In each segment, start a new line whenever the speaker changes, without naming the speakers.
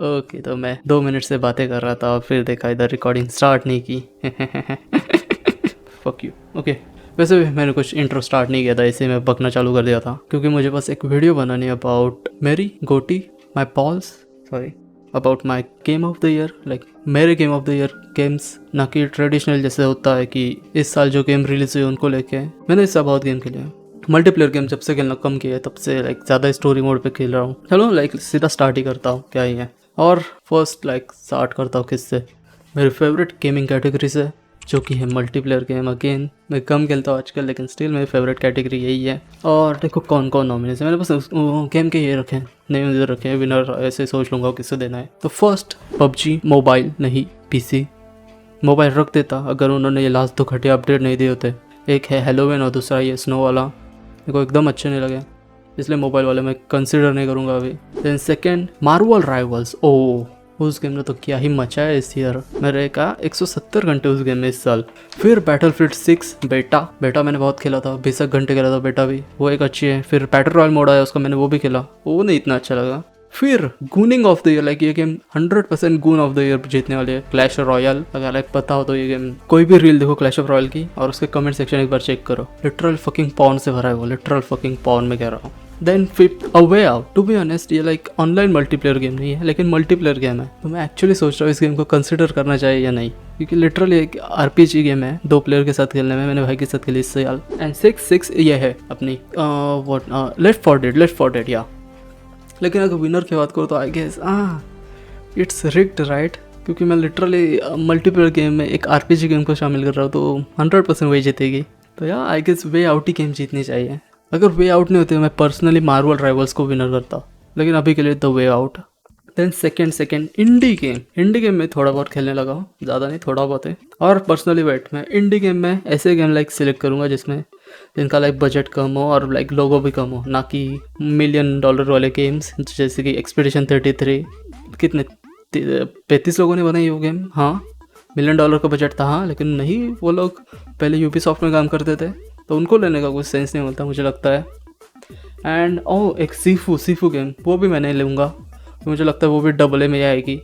Okay, तो मैं 2 minute से बातें कर रहा था और फिर देखा इधर रिकॉर्डिंग स्टार्ट नहीं की। Fuck you. ओके, वैसे भी मैंने कुछ इंट्रो स्टार्ट नहीं किया था, इसे मैं बकना चालू कर दिया था क्योंकि मुझे बस एक वीडियो बनानी है अबाउट मेरी GOTY, my polls, sorry, about my game of the year, like मेरे game of the year games, ना कि ट्रेडिशनल जैसे होता है कि इस साल जो गेम रिलीज हुई उनको लेके। मैंने इससे बहुत गेम खेले हैं, मल्टीप्लेयर गेम जब से खेलना कम किया है तब से लाइक ज़्यादा स्टोरी मोड पे खेल रहा हूँ। चलो लाइक सीधा स्टार्ट ही करता हूँ, क्या ही है। और फर्स्ट लाइक स्टार्ट करता हूँ किससे, मेरी फेवरेट गेमिंग कैटेगरी से, जो कि है मल्टीप्लेयर गेम। अगेन मैं कम खेलता हूँ आजकल, लेकिन स्टिल मेरी फेवरेट कैटेगरी यही है। और देखो कौन कौन नॉमिनेशन मैंने बस गेम के ये रखे हैं, नेम इधर रखे हैं, विनर ऐसे सोच लूँगा किससे देना है। तो फर्स्ट पबजी मोबाइल, नहीं पीसी। मोबाइल रख देता अगर उन्होंने ये लास्ट 2 घंटे अपडेट नहीं दिए होते। एक है हेलोविन और दूसरा ये स्नो वाला, मेरे को एकदम अच्छे नहीं लगे, इसलिए मोबाइल वाले मैं कंसिडर नहीं करूँगा अभी। देन सेकेंड मार्वल राइवल्स, ओ उस गेम ने तो क्या ही मचा है इस ईयर, मेरे का 170 घंटे उस गेम में इस साल। फिर बैटलफील्ड 6 बेटा मैंने बहुत खेला था, 20 घंटे खेला था बेटा भी, वो एक अच्छी है। फिर बैटल रॉयल मोड आया उसका, मैंने वो भी खेला, वो नहीं इतना अच्छा लगा। फिर गूनिंग ऑफ द ईयर, लाइक ये game 100% goon of the year जीतने वाली है, क्लैश रॉयल। अगर लाइक पता हो तो ये गेम, कोई भी रील देखो क्लैश ऑफ रॉयल की और उसके कमेंट सेक्शन एक बार चेक करो, लिटरल फकिंग पॉन से भरा है वो, लिटरल फकिंग पॉन में कह रहा हूँ। Then fifth a way out, to be honest ये लाइक ऑनलाइन मल्टीप्लेयर गेम नहीं है लेकिन मल्टीप्लेयर गेम है, तो मैं एक्चुअली सोच रहा हूँ इस गेम को कंसिडर करना चाहिए या नहीं, क्योंकि लिटरली एक RPG गेम है 2 प्लेयर के साथ खेलने में। मैंने भाई के साथ खेली इससे यार। एंड 6 ये है अपनी लेफ्ट 4 डेड या। लेकिन अगर विनर की बात करो तो I guess it's rigged right, क्योंकि मैं लिटरली मल्टीप्लेयर गेम में एक RPG गेम को शामिल कर रहा हूँ, तो 100% वही जीतेगी। तो यार आई गेस वे आउट ही गेम जीतनी चाहिए। अगर वे आउट नहीं होते मैं पर्सनली मार्वल राइवल्स को विनर करता, लेकिन अभी के लिए the Way Out. Then second indie game में थोड़ा बहुत खेलने लगा हूँ, ज़्यादा नहीं थोड़ा बहुत है। और पर्सनली वेट मैं इंडी गेम में ऐसे गेम लाइक सिलेक्ट करूँगा जिनका लाइक बजट कम हो और लाइक लोगो भी कम हो, ना कि $1 मिलियन वाले गेम्स जैसे कि एक्सपीडिशन 33। कितने 35 लोगों ने बनाई वो गेम, हाँ $1 मिलियन का बजट था, हाँ, लेकिन नहीं, वो लोग पहले यूबीसॉफ्ट में काम करते थे तो उनको लेने का कुछ सेंस नहीं मिलता मुझे लगता है। एंड एक सीफू गेम, वो भी मैं नहीं लूँगा, तो मुझे लगता है वो भी AA में आएगी।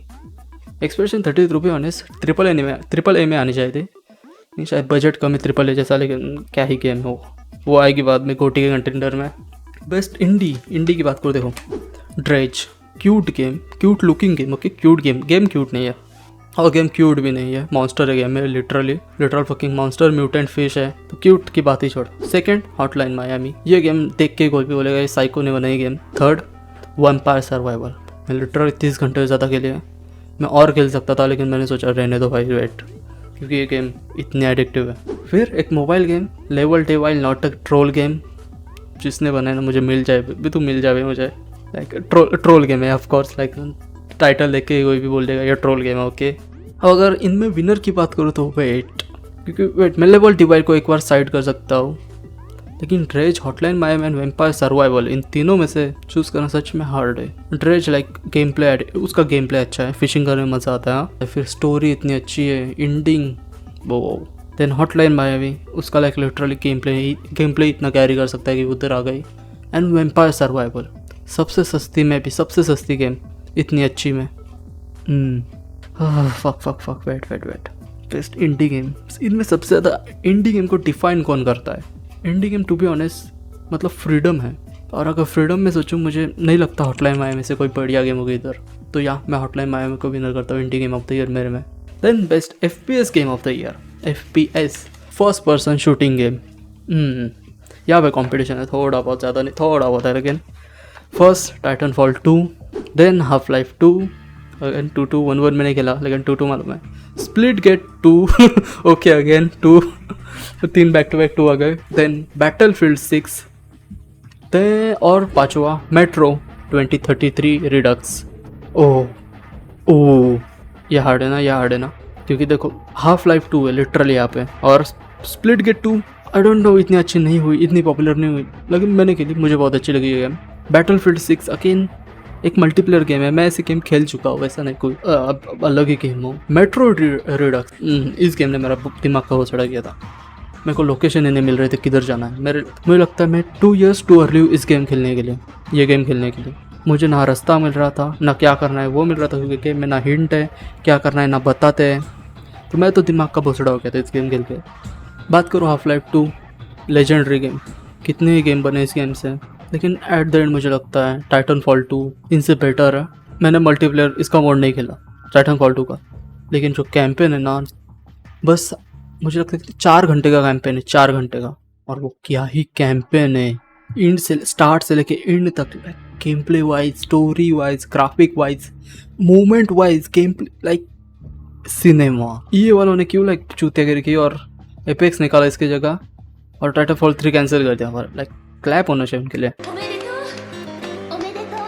एक्सपीडिशन 33 रुपये ऑनेस्ट ट्रिपल ए में आनी चाहिए थी, नहीं शायद बजट कम है AAA जैसा, लेकिन क्या ही गेम हो, वो आएगी बाद में गोटी के कंटेंडर में। बेस्ट इंडी की बात करो, देखो dredge, cute looking game, okay cute game cute नहीं है और गेम क्यूट भी नहीं है, मॉन्स्टर है गेम में, literal fucking monster, mutant fish है, तो क्यूट की बात ही छोड़। सेकंड हॉटलाइन मायामी, ये गेम देख के कोई भी बोलेगा ये साइको ने बनाई गेम। थर्ड वैम्पायर सर्वाइवल, मैं लिटरल 30 घंटे से ज़्यादा खेले हैं, मैं और खेल सकता था लेकिन मैंने सोचा रहने दो भाई वेट, क्योंकि ये गेम इतनी एडिक्टिव है। फिर एक mobile game level devil not a troll game, जिसने बनाया ना मुझे मिल जाए भी, तू मिल जाए मुझे, लाइक ट्रोल गेम है ऑफकोर्स, लाइक टाइटल देख के कोई भी बोल देगा ये ट्रोल गेम है, ओके। अब अगर इनमें विनर की बात करूँ तो वेट मैं लेवल टेवाइल को एक बार साइड कर सकता हूँ, लेकिन Dredge, Hotline Miami and Vampire survival, इन तीनों में से चूज़ करना सच में हार्ड है। ड्रेज लाइक उसका गेम प्ले अच्छा है, फिशिंग करने में मज़ा आता है, फिर स्टोरी इतनी अच्छी है, एंडिंग वो। देन हॉटलाइन मायामी, उसका लाइक लिटरली गेम प्ले इतना कैरी कर सकता है कि उधर आ गई। एंड वैम्पायर सर्वाइवल सबसे सस्ती में भी सबसे सस्ती गेम, इतनी अच्छी में। Fuck wait best indie game, इनमें सबसे ज़्यादा इंडी गेम को डिफाइन कौन करता है? Indie game to be honest मतलब फ्रीडम है, और अगर फ्रीडम में सोचूं मुझे नहीं लगता हॉटलाइन मायामी से कोई बढ़िया गेम होगी इधर, तो या मैं हॉटलाइन मायामी को विनर करता हूँ indie game of the year मेरे में। Then best FPS game of the year, FPS first person shooting game, यहाँ पे कॉम्पिटिशन है थोड़ा बहुत, ज़्यादा नहीं थोड़ा बहुत है, लेकिन first Titanfall 2, then half life 2, again 2 1 में नहीं खेला लेकिन 2 मालूम है। Splitgate 2 okay again 2 3 back to back 2 आ गए। देन बैटलफील्ड 6, देन और पांचवा मेट्रो 2033 रिडक्स। ओह ये हार्ड है ना, क्योंकि देखो हाफ लाइफ 2 है लिटरली यहाँ पे, और Splitgate 2 I don't know इतनी अच्छी नहीं हुई, इतनी पॉपुलर नहीं हुई, लेकिन मैंने खेली, मुझे बहुत अच्छी लगी ये गेम। बैटलफील्ड 6 अगेन एक मल्टीप्लेयर गेम है, मैं ऐसी गेम खेल चुका हूँ, वैसा नहीं कोई अलग ही गेम हो। मेट्रो रिडक्स, इस गेम ने मेरा दिमाग का होसड़ा किया था, मेरे को लोकेशन ही नहीं मिल रहे थे किधर जाना है। मुझे लगता है मैं 2 years टू अर्ली इस गेम खेलने के लिए, ये गेम खेलने के लिए। मुझे ना रास्ता मिल रहा था, ना क्या करना है वो मिल रहा था, क्योंकि गेम में ना हिंट है क्या करना है ना बताते हैं। तो मैं तो दिमाग का भोसड़ा हो गया था इस गेम खेल के। बात करूँ हाफ लाइफ 2, लेजेंडरी गेम, कितने ही गेम बने इस गेम से, लेकिन एट द एंड मुझे लगता है टाइटन फॉल 2 इनसे बेटर है। मैंने मल्टीप्लेयर इसका मोड नहीं खेला टाइटन फॉल 2 का, लेकिन जो कैंपेन है ना, बस मुझे लगता है कि 4 घंटे का कैंपेन है, 4 घंटे का, और वो क्या ही कैंपेन है। इंड से स्टार्ट से लेके एंड तक, game play wise, story wise, graphic wise, movement wise, game play like cinema. ये वालों ने क्यों लाइक चूतियागिरी की और एपेक्स निकाला इसकी जगह, और टाइटन फॉल 3 कैंसिल कर दिया। लाइक क्लैप होना चाहिए उनके लिए।
おめでとうおめでとう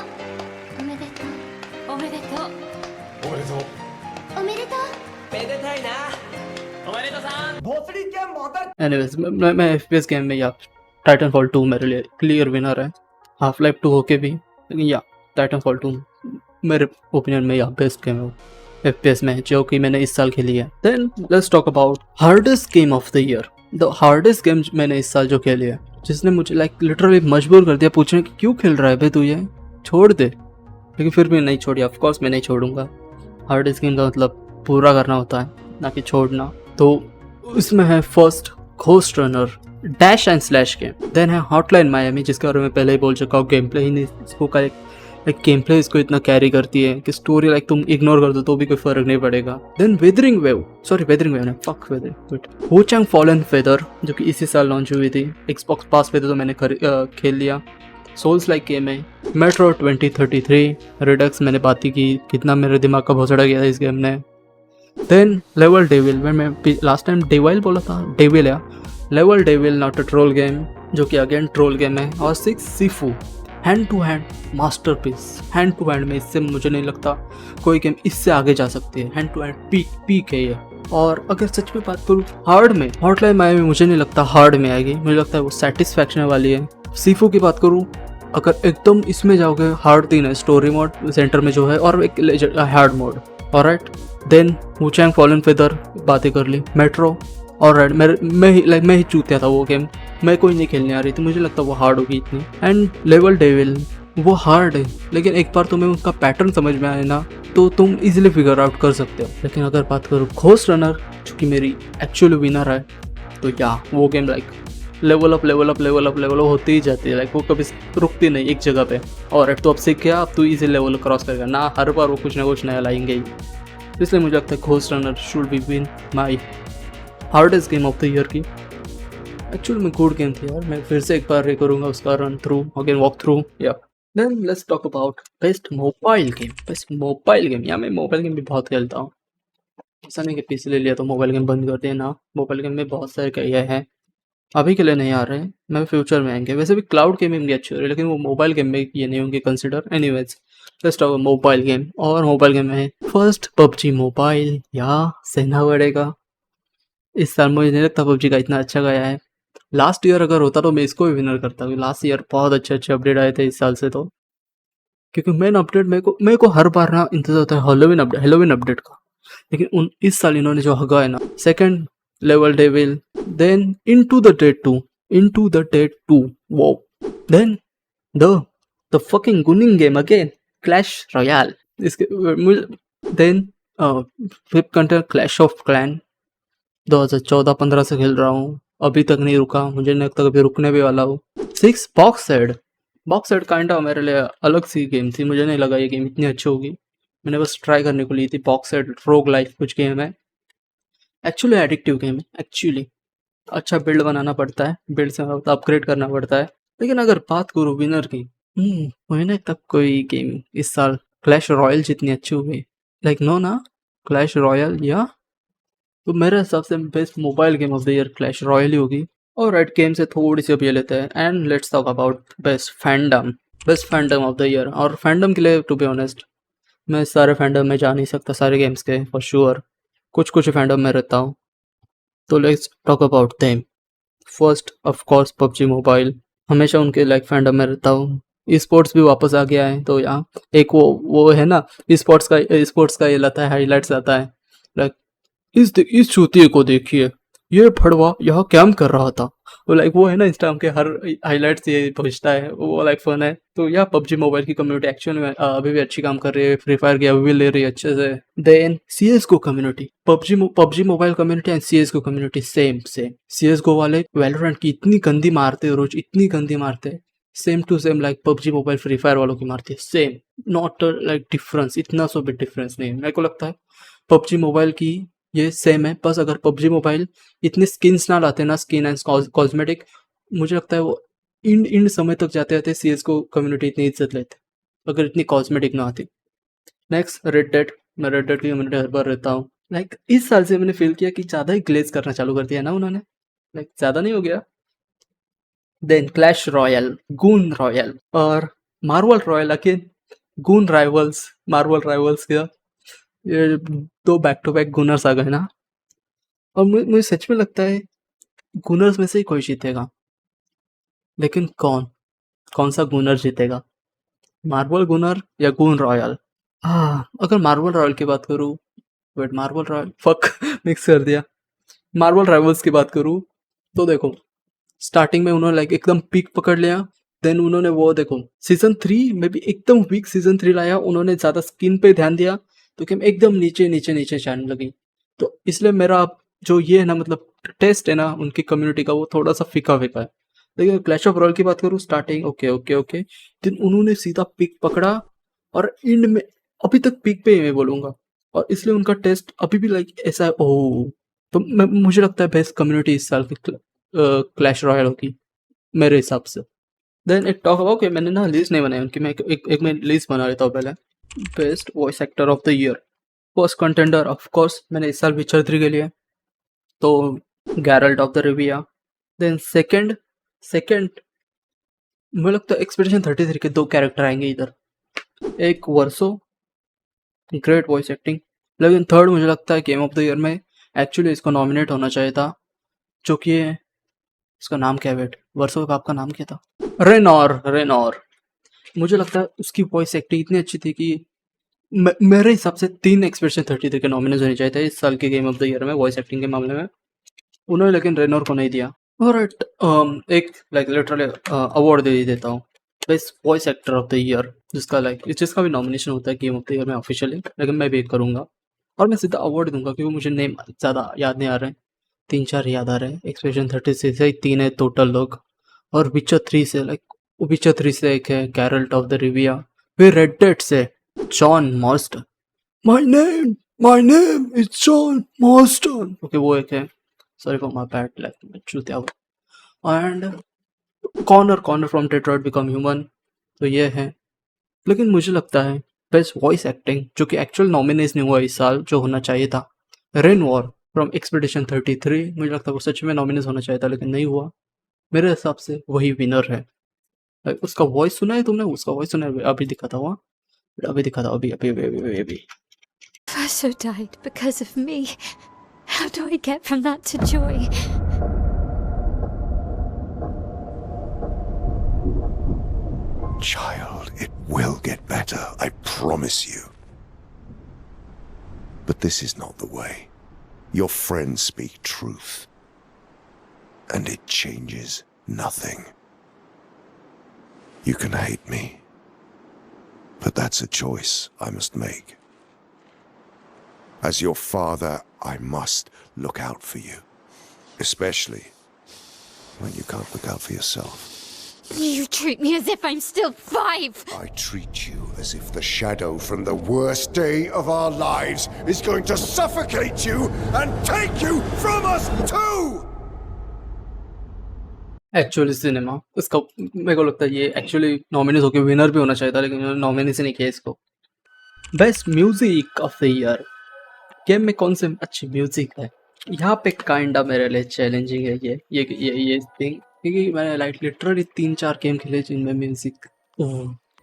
おめでとうおめでとうおめでとうめでたいなおめでとうさんभोसड़ी के मदर।
एनीवेज, मैं एफपीएस गेम में या टाइटन फॉल 2 मेरे लिए क्लियर विनर है, हाफ लाइफ 2 होके भी, लेकिन या टाइटन फॉल 2 मेरे ओपिनियन में या बेस्ट गेम है एफपीएस में जो कि मैंने इस साल खेली है। Then let's talk about hardest game of the year. The hardest game मैंने इस साल जो खेली है, जिसने मुझे लाइक लिटरली मजबूर कर दिया पूछने कि क्यों खेल रहा है भाई तू, ये छोड़ दे, लेकिन फिर भी नहीं छोड़ी। ऑफ कोर्स मैं नहीं छोड़ूंगा, हार्डेस्ट गेम का मतलब पूरा करना होता है ना कि छोड़ना। तो उसमें है first Ghostrunner dash and slash game, then है हॉटलाइन मायामी, जिसके बारे में पहले ही बोल चुका हूँ, गेम प्ले ही नहीं इसको का एक गेम प्ले इसको इतना कैरी करती है कि स्टोरी लाइक तुम इग्नोर कर दो तो भी कोई फर्क नहीं पड़ेगा। Then Weathering Wave, sorry Weathering Wave नहीं, फक वेदरिंग, बट वो चैंग फॉलन फेदर जो कि इसी साल लॉन्च हुई थी एक्सबॉक्स पास पे, तो मैंने खेल लिया। सोल्स लाइक गेम है। मेट्रो 2033 रिडक्स मैंने बात की कितना मेरे दिमाग का भोसड़ा गया था इस गेम ने। देन लेवल डेविल, मैं लास्ट टाइम डेविल बोला था, डेविल या level devil not a troll game, जो कि अगेन ट्रोल गेम है। और 6 Sifu, hand to hand masterpiece. Hand to hand में इससे मुझे नहीं लगता कोई गेम इससे आगे जा सकती है, हैंड टू हैंड पीक है ये। और अगर सच में बात करूँ हार्ड में, हॉटलाइन मायामी मुझे नहीं लगता हार्ड में आएगी, मुझे लगता है वो सेटिस्फैक्शन वाली है। सीफू की बात करूँ, अगर एकदम इसमें जाओगे हार्ड 3 है, स्टोरी मोड सेंटर में जो है, और एक hard mode. Alright, then Wuchang fallen feather बातें कर ली। मेट्रो, ऑलराइट, मैं ही चूतिया था वो गेम, मैं कोई नहीं खेलने आ रही थी, मुझे लगता वो हार्ड होगी इतनी। एंड लेवल डेविल वो हार्ड है, लेकिन एक बार तुम्हें उसका पैटर्न समझ में आए ना तो तुम इजीली फिगर आउट कर सकते हो। लेकिन अगर बात करूँ घोस्ट रनर, जो कि मेरी एक्चुअली विनर है, तो क्या वो गेम लाइक लेवल अप होती ही जाती है, लाइक वो कभी रुकती नहीं एक जगह पे। और तो अब सीख गया, अब तू इजी लेवल क्रॉस करेगा ना, हर बार वो कुछ ना कुछ नया लाएंगे ही। इसलिए मुझे लगता है ghost runner should be win my hardest game of the year की। एक्चुअली में गुड गेम थी यार, मैं फिर से एक बार ये करूँगा उसका run through, again walk through. या then let's talk about best mobile game. Best mobile game, या मैं मोबाइल गेम भी बहुत खेलता हूँ, ऐसा नहीं कि पीसी ले लिया तो मोबाइल गेम बंद कर दिया ना। मोबाइल गेम में बहुत सारे कई हैं, अभी के लिए नहीं आ रहे हैं, मैं फ्यूचर में आएंगे। वैसे भी क्लाउड गेमिंग भी अच्छी हो रही है, लेकिन वो मोबाइल गेम में ये नहीं होंगे consider. Anyways let's talk mobile game, और मोबाइल गेम में फर्स्ट पबजी मोबाइल, या सहना पड़ेगा। इस साल मुझे नहीं लगता पबजी का इतना अच्छा गया है। लास्ट ईयर अगर होता तो मैं इसको भी विनर करता, क्योंकि लास्ट ईयर बहुत अच्छे अपडेट आए थे इस साल से। तो क्योंकि मेन अपडेट मेरे को हर बार ना इंतजार होता है हेलोविन अपडेट का, लेकिन इस साल इन्होंने जो हगा है ना, second level devil, then into the dead 2 वो, then the fucking gunning game again, Clash Royale, इसके मुझे, then fifth content Clash of Clans 2014-15 से खेल रहा हूँ, अभी तक नहीं रुका, मुझे नहीं लगता कभी रुकने भी वाला हो। 6 बॉक्स हेड काइंड ऑफ मेरे लिए अलग सी गेम थी, मुझे नहीं लगा ये गेम इतनी अच्छी होगी, मैंने बस ट्राई करने को ली थी। बॉक्स हेड रोग लाइफ कुछ गेम है, एक्चुअली एडिक्टिव गेम है। एक्चुअली अच्छा बिल्ड बनाना पड़ता है, बिल्ड से अपग्रेड करना पड़ता है। लेकिन अगर बात करूँ विनर की, मुझे नहीं तक कोई गेम इस साल क्लैश रॉयल जितनी अच्छी हुई, लाइक नो ना, क्लैश रॉयल, या तो मेरे हिसाब से best mobile game of the year Clash Royale ही होगी। और राइट, गेम से थोड़ी सी अब ये लेते हैं, and let's talk about best fandom of the year. और फैंडम के लिए टू बी ऑनेस्ट मैं सारे फैंडम में जा नहीं सकता, सारे गेम्स के फॉर श्योर, कुछ फैंडम में रहता हूँ। तो let's talk about them. First of course PUBG mobile, हमेशा उनके लाइक फैंडम में रहता हूँ। ई स्पोर्ट्स भी वापस आ गया है, तो यहाँ एक वो है ना, ई स्पोर्ट्स का ये लाता है, हाईलाइट्स आता है, लाइक इस चूतिए को देखिए, ये फड़वा यहाँ कैंप कर रहा था वो लाइक वो है ना इंस्टाग्राम के हर हाइलाइट्स ये पहुंचता है, वो लाइक फन है। तो या पबजी मोबाइल की कम्युनिटी एक्चुअल में अभी भी अच्छी काम कर रही है, फ्री फायर की अभी भी ले रही है अच्छे से। Then CS:GO community, PUBG mobile community and CS:GO community same same. CS:GO वाले वैलोरेंट की इतनी गंदी मारते हैं रोज, इतनी गंदी मारते हैं, same to same like PUBG mobile free fire वालों की मारती है सेम, नॉट लाइक डिफरेंस, इतना सो भी डिफरेंस नहीं है। मेरे को लगता है पबजी मोबाइल की ये सेम है, बस अगर पबजी मोबाइल इतने स्किन्स ना लाते ना, स्किन एंड कॉस्मेटिक, मुझे लगता है वो इन समय तक जाते जाते CS:GO कम्युनिटी इतनी इज्जत लेते अगर इतनी कॉस्मेटिक ना आती। नेक्स्ट रेड डेड, मैं रेड डेड की कम्युनिटी हर बार रहता हूँ। लाइक इस साल से मैंने फील किया कि ज़्यादा ही ग्लेज करना चालू कर दिया ना उन्होंने, लाइक ज़्यादा नहीं हो गया। Then Clash Royale, goon Royale और Marvel Royale again, goon Rivals, Marvel Rivals का ये दो बैक टू बैक गुनर्स आ गए ना। और मुझे सच में लगता है गुनर्स में से ही कोई जीतेगा, लेकिन कौन सा गुनर जीतेगा, मार्वल गुनर या गून रॉयल? अगर मार्वल रॉयल की बात करूँ, wait Marvel royal fuck mix कर दिया। मार्वल राइवल्स की बात करूँ तो देखो स्टार्टिंग में उन्होंने लाइक एकदम पीक पकड़ लिया, देन उन्होंने वो देखो सीजन 3 में भी एकदम वीक सीजन 3 लाया, उन्होंने ज़्यादा स्किन पे ध्यान दिया तो गेम एकदम नीचे नीचे नीचे जाने लगी। तो इसलिए मेरा जो ये है ना मतलब टेस्ट है ना उनकी कम्युनिटी का, वो थोड़ा सा फीका फीका है। लेकिन क्लैश ऑफ रॉयल की बात करूँ starting okay okay okay, then उन्होंने सीधा पीक पकड़ा और इंड में अभी तक पीक पे ही मैं बोलूँगा, और इसलिए उनका टेस्ट अभी भी लाइक ऐसा है। ओह, तो मुझे लगता है बेस्ट कम्युनिटी इस साल की क्लैश रॉयल होगी मेरे हिसाब से। देन एक टॉक ओके, मैंने ना लिस्ट नहीं बनाई उनकी, मैं एक मैं लिस्ट बना लेता हूँ पहले। Best voice actor of the year, first contender of course मैंने इस साल विचर 3 के लिए तो गैरल्ट of the Rebia. Then second मुझे लगता है एक्सपेडिशन 33 के 2 कैरेक्टर आएंगे इधर, एक वर्सो, ग्रेट वॉइस एक्टिंग। लेकिन थर्ड मुझे लगता है गेम ऑफ द ईयर में एक्चुअली इसको नॉमिनेट होना चाहिए था, जो कि इसका नाम क्या है, वेट वर्सो के बाप का नाम क्या था, रेनॉर। मुझे लगता है उसकी वॉइस एक्टिंग इतनी अच्छी थी कि मेरे हिसाब से 3 एक्सपेडिशन 33 के नॉमिनेट होने चाहिए थे इस साल के गेम ऑफ द ईयर में वॉइस एक्टिंग के मामले में, उन्होंने लेकिन रेनॉर को नहीं दिया। और एक लाइक लिटरली अवार्ड दे देता हूँ best voice actor of the year, जिसका भी नॉमिनेशन होता है गेम ऑफ द ईयर में ऑफिशियली, लेकिन मैं भी करूँगा और मैं सीधा अवार्ड दूंगा क्योंकि मुझे नेम ज़्यादा याद नहीं आ रहे हैं, 3-4 याद आ रहे हैं। एक्सपेडिशन 33 से 3 है टोटल लोग, और विचर 3 से विचर 3 से एक है गैरल्ट ऑफ द रिविया, फिर रेड डेड से John Marston, my name is John Marston, okay वो एक है, sorry for my bad like चूतिया। And Connor from Detroit become human, तो ये है। लेकिन मुझे लगता है बेस्ट वॉइस एक्टिंग जो कि एक्चुअल नॉमिनेट नहीं हुआ इस साल, जो होना चाहिए था, रेनवॉर फ्रॉम एक्सपेडिशन 33, मुझे लगता है वो सच में नॉमिनेट होना चाहिए था लेकिन नहीं हुआ। मेरे हिसाब से वही विनर है। उसका वॉइस सुना है तुमने, उसका वॉइस सुना है, अभी दिखा था वहाँ, अभी दिखा था, अभी
Vaso died because of me. How do I get from that to joy?
Child, it will get better, I promise you. But this is not the way. Your friends speak truth. And it changes nothing. You can hate me. But that's a choice I must make. As your father, I must look out for you. Especially when you can't look out for yourself.
You treat me as if I'm still 5.
I treat you as if the shadow from the worst day of our lives is going to suffocate you and take you from us too!
Actually cinema इसका मेरे को लगता है ये actually nominate होकर winner भी होना चाहिए था, लेकिन उन्होंने नॉमिनेशन नहीं किया इसको। Best music of the year, game में कौन से अच्छी म्यूजिक है, यहाँ पे काइंडा मेरे लिए चैलेंजिंग है ये थिंग, क्योंकि मैंने लाइक लिटरली 3-4 गेम खेले जिनमें म्यूजिक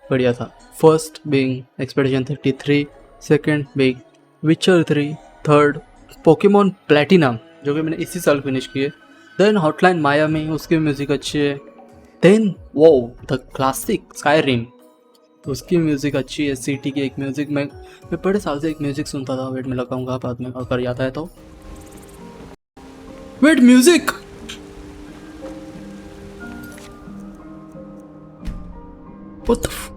बढ़िया था। First being expedition 33, second being विचर 3, थर्ड पोकेमॉन प्लैटिनम जो कि मैंने इसी साल फिनिश किए, देन हॉटलाइन मायामी, उसकी म्यूजिक अच्छी है, देन वो द क्लासिक स्काईरिम, तो उसकी म्यूजिक अच्छी है। सिटी की एक म्यूजिक मैं बड़े साल से एक म्यूजिक सुनता था, वेट में लगाऊंगा बाद में अगर याद आए तो। Wait music What the f-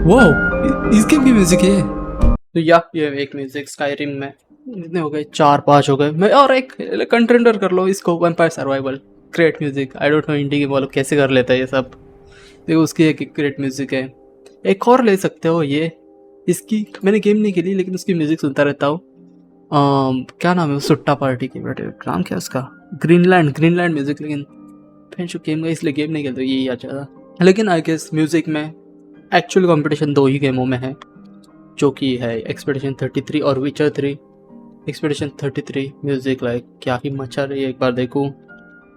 wow, इस गेम की म्यूजिक है। तो या ये एक म्यूजिक स्काईरिम में इतने हो गए, 4-5 हो गए। मैं और एक कंटेंडर कर लो इसको, vampire survival. Great music, I don't know indie game वालों कैसे कर लेता है ये सब। देखो उसकी एक ग्रेट म्यूजिक है। एक और ले सकते हो ये, इसकी मैंने गेम नहीं खेली लेकिन उसकी म्यूजिक सुनता रहता हूँ। क्या नाम है उस सुट्टा पार्टी के बेटे, नाम क्या है उसका? Greenland music. लेकिन फिर जो गेम है इसलिए गेम नहीं खेलते, यही आ जाता। लेकिन आई गेस म्यूजिक में एक्चुअल कंपटीशन 2 ही गेमों में है, जो कि है एक्सपेडिशन 33 और विचर 3। एक्सपेडिशन 33 म्यूजिक लाइक क्या ही मचा रही है, एक बार देखूँ।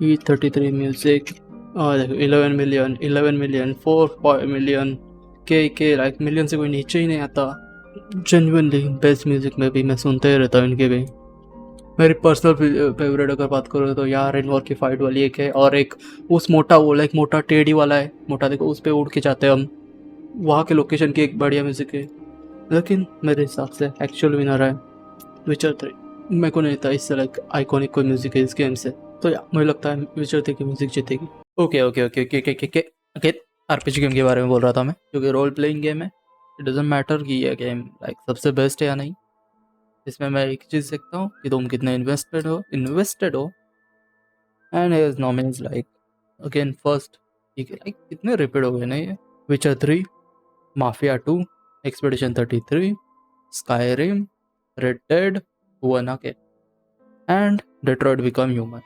E33 म्यूजिक और देखो 11 मिलियन 4 मिलियन के लाइक मिलियन से कोई नीचे ही नहीं आता। जेन्युइनली बेस्ट म्यूजिक में भी मैं सुनते ही रहता हूँ इनके भी। मेरी पर्सनल फेवरेट अगर बात करो तो यार रेन वॉर की फाइट वाली एक है, और एक उस मोटा वो लाइक मोटा टेढ़ी वाला है, मोटा देखो उस पर उड़ के जाते हैं हम, वहाँ के लोकेशन की एक बढ़िया म्यूजिक है। लेकिन मेरे हिसाब से एक्चुअल विनर है विचर 3। मेरे को नहीं था इससे लाइक आइकॉनिक कोई म्यूजिक है इस गेम से, तो या मुझे लगता है विचर 3 की म्यूजिक जीतेगी। ओके आरपीजी गेम के बारे में बोल रहा था मैं, क्योंकि रोल प्लेइंग गेम है। इट डजेंट मैटर कि ये गेम लाइक सबसे बेस्ट है या नहीं। इसमें मैं एक चीज़ देखता हूँ कि तुम कितने इन्वेस्टेड हो। And his nominees like again first, like कितने रिपीट हो गए ना ये। विचर 3, mafia 2, expedition 33, Skyrim, red dead 1 आके, and Detroit become human.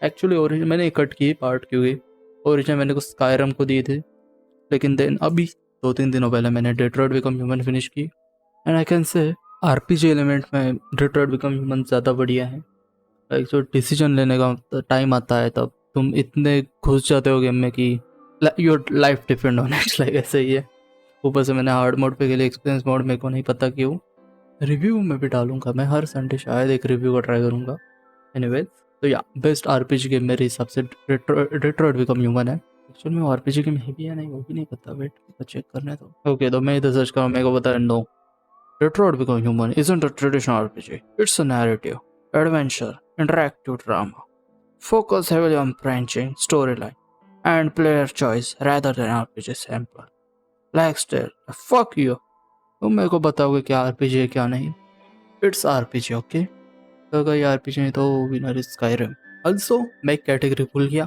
Actually origin मैंने कट की पार्ट, क्योंकि ओरिजिन मैंने कुछ स्काईरिम को दी थी, लेकिन देन अभी 2-3 दिनों पहले मैंने डेट्रॉइट बिकम ह्यूमन फिनिश की। And I can say RPG element में डेट्रॉइट बिकम ह्यूमन ज़्यादा बढ़िया है। लाइक जो डिसीजन लेने का टाइम आता है तब तुम इतने घुस जाते हो गेम में कि your life depend on it, like ऐसे ही है। ऊपर से मैंने हार्ड मोड पे के लिए एक्सपीरियंस मोड मेरे को नहीं पता क्यों। रिव्यू में भी डालूंगा मैं, हर संडे शायद एक रिव्यू का ट्राई करूंगा। एनीवेज, तो या बेस्ट आरपीजी गेम मेरे हिसाब से डेट्रॉइट बिकम ह्यूमन है। एक्चुअली में आरपीजी गेम है भी या नहीं वो भी नहीं पता, वेट चेक करने दो। ओके, तो मैं इधर सर्च करूँ, मेरे को पता है no, Detroit Become Human isn't a traditional RPG. It's a narrative, adventure, interactive drama. Focus heavily on branching, storyline, and player choice rather than RPG sample. Like still, fuck you. तुम मेरे को बताओगे क्या RPG है क्या नहीं? It's RPG, okay? तो अगर ये RPG नहीं तो विनर इज Skyrim. Also, मैं कैटेगरी भूल गया,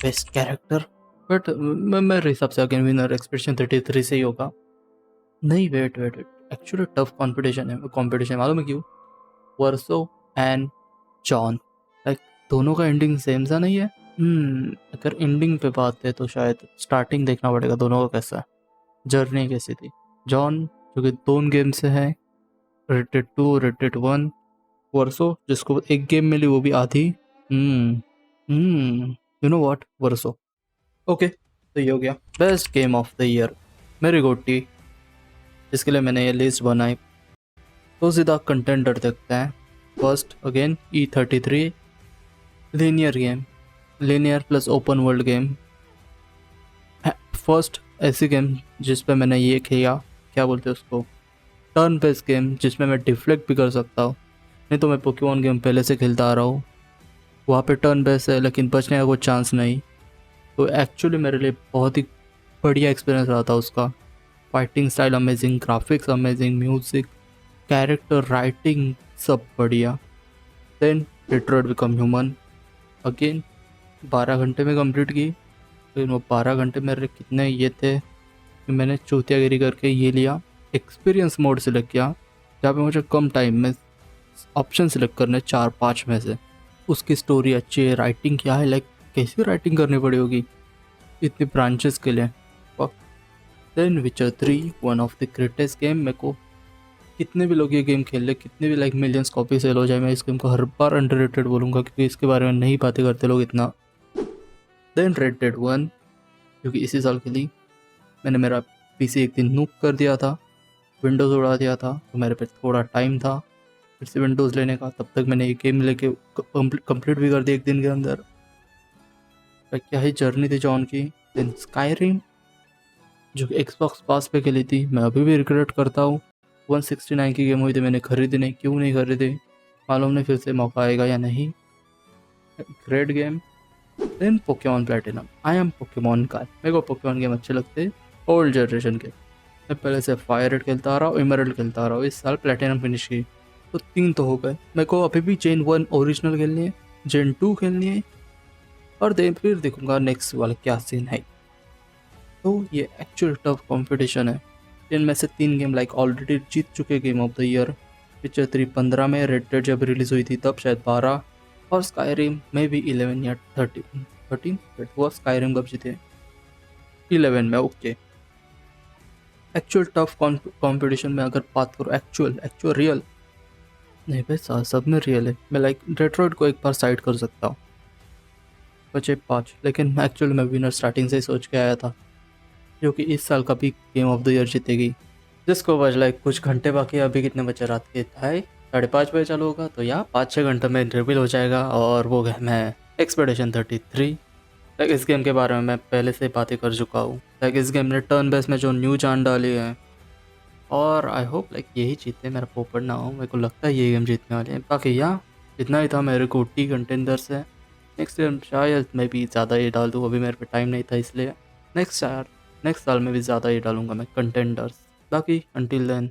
बेस्ट कैरेक्टर। बट मेरे हिसाब से अगेन विनर एक्सपेडिशन 33 से ही होगा। नहीं, वेट एक्चुअली टफ कंपटीशन मालूम है क्यों? वर्सो एंड जॉन, लाइक दोनों का एंडिंग सेम सा नहीं है। अगर एंडिंग पे बात है तो शायद स्टार्टिंग देखना पड़ेगा दोनों का कैसा है, जर्नी कैसी थी। जॉन जो कि 2 गेम से है, red dead 2, red dead 1। Versus जिसको एक गेम मिली वो भी आधी। You know what, versus. Okay, तो ये हो गया best game of the year मेरी गोटी, जिसके लिए मैंने ये लिस्ट बनाई। तो सीधा कंटेंडर देखते हैं। First again E33 linear game, linear plus open world game. First ऐसी गेम जिस पे मैंने ये किया, क्या बोलते हैं उसको, टर्न बेस्ड गेम, जिसमें मैं डिफ्लेक्ट भी कर सकता हूँ। नहीं तो मैं पोकेमॉन गेम पहले से खेलता आ रहा हूँ, वहाँ पे टर्न बेस्ड है लेकिन बचने का कोई चांस नहीं। तो एक्चुअली मेरे लिए बहुत ही बढ़िया एक्सपीरियंस रहा था उसका। Fighting style amazing, graphics amazing, music, character writing सब बढ़िया। Then Detroit become human again 12 घंटे में कंप्लीट की। लेकिन वो 12 घंटे मेरे कितने ये थे कि मैंने चूतियागिरी करके ये लिया, एक्सपीरियंस मोड सेलेक्ट किया, जहाँ पे मुझे कम टाइम में ऑप्शन सेलेक्ट करने 4-5 में से। उसकी स्टोरी अच्छी है, राइटिंग क्या है, लाइक कैसी राइटिंग करनी पड़ी होगी इतनी ब्रांचेस के लिए। देन विचर 3 one of the greatest game. मेरे को कितने भी लोग ये गेम खेल ले, कितने भी लाइक मिलियंस कॉपी सेल हो जाए, मैं इस गेम को हर बार अंडररेटेड बोलूँगा, क्योंकि इसके बारे में नहीं बातें करते लोग इतना। देन रेड डेड 1, क्योंकि इसी साल खेली मैंने, मेरा पीसी एक दिन नूक कर दिया था, विंडोज़ उड़ा दिया था, तो मेरे पे थोड़ा टाइम था फिर से विंडोज़ लेने का। तब तक मैंने ये गेम लेके कंप्लीट भी कर दिया एक दिन के अंदर। क्या ही जर्नी थी जॉन की। देन स्काईरिम, जो कि एक्सबॉक्स पास पे खेली थी, मैं अभी भी रिग्रेट करता हूँ 169 की गेम हुई थी, मैंने खरीदी नहीं, क्यों नहीं खरीदी मालूम नहीं, फिर से मौका आएगा या नहीं। Great game. Then Pokemon platinum. I am Pokemon का, मेरे को पोकेमॉन गेम अच्छे लगते हैं, ओल्ड जनरेशन के। मैं पहले से फायर रेड खेलता आ रहा हूँ, एमरल्ड खेलता आ रहा हूँ, इस साल प्लेटिनम फिनिश की, तो 3 तो हो गए। मेरे को अभी भी जेन 1 ओरिजिनल खेलनी है, जेन 2 खेलनी है, और देन फिर देखूंगा नेक्स्ट वाला क्या सीन है। तो ये एक्चुअल टफ कंपटीशन है। इनमें से 3 गेम लाइक ऑलरेडी जीत चुके गेम ऑफ द ईयर। विचर 3 15 में, रेड डेड जब रिलीज हुई थी तब शायद 12, और स्काईरिम में भी 11 या 13 हुआ। स्काईरिम कब जीते? 11 में। ओके, एक्चुअल टफ कंपटीशन में अगर बात करूँ, एक्चुअल रियल नहीं भाई, सब में रियल है। मैं लाइक डेट्रॉइट को एक बार साइड कर सकता हूँ, बचे 5, लेकिन एक्चुअल में विनर स्टार्टिंग से ही सोच के आया था, जो कि इस साल का भी गेम ऑफ द ईयर जीतेगी। जिसको बज लाइक कुछ घंटे बाकी, अभी कितने बजे रात के ढाई 5:30 बजे चालू होगा, तो या 5-6 घंटे में रिवील हो जाएगा। और वो गेम है एक्सपेडिशन 33। लाइक इस गेम के बारे में मैं पहले से बातें कर चुका हूँ। लाइक इस गेम ने टर्न बेस में जो न्यू जान डाली है, और आई होप लाइक यही जीते, मेरा पोपट ना हो, मेरे को लगता है ये गेम जीतने वाले हैं। बाकी या इतना ही था मेरे को टी कंटेंडर से। नेक्स्ट गेम शायद मैं भी ज़्यादा ये डाल दूँ, अभी मेरे पे टाइम नहीं था, इसलिए नेक्स्ट साल में भी ज़्यादा ही डालूंगा मैं कंटेंडर्स। बाकी अंटिल देन